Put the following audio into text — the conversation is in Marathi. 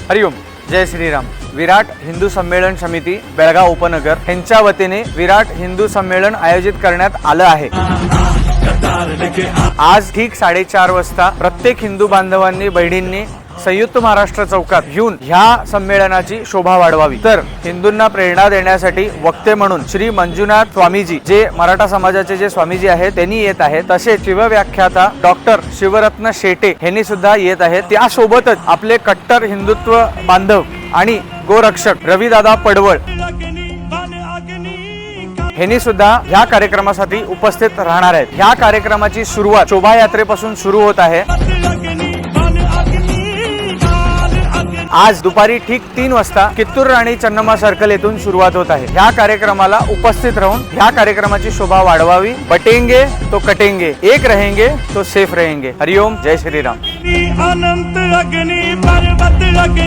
हरिओम, जय श्रीराम। विराट हिंदू संमेलन समिती बेळगाव उपनगर यांच्या वतीने विराट हिंदू संमेलन आयोजित करण्यात आलं आहे। आज ठीक 4:30 वाजता प्रत्येक हिंदू बांधवांनी बहिणींनी संयुक्त महाराष्ट्र चौकात येऊन ह्या संमेलनाची शोभा वाढवावी। तर हिंदूंना प्रेरणा देण्यासाठी वक्ते म्हणून श्री मंजुनाथ स्वामीजी, जे मराठा समाजाचे जे स्वामीजी आहेत, त्यांनी येत आहेत। तसेच शिवव्याख्याता डॉक्टर शिवरत्न शेटे यांनी सुद्धा येत आहेत। त्यासोबतच आपले कट्टर हिंदुत्व बांधव आणि गोरक्षक रविदादा पडवळ यांनी सुद्धा ह्या कार्यक्रमासाठी उपस्थित राहणार आहेत। ह्या कार्यक्रमाची सुरुवात शोभायात्रेपासून सुरू होत आहे। आज दुपारी ठीक 3 वाजता कित्तूर राणी चन्नम्मा सर्कल येथून सुरुवात होत आहे। ह्या कार्यक्रमाला उपस्थित राहून ह्या कार्यक्रमाची शोभा वाढवावी। बटेंगे तो कटेंगे, एक रहेंगे तो सेफ रहेंगे। हरिओम, जय श्रीराम।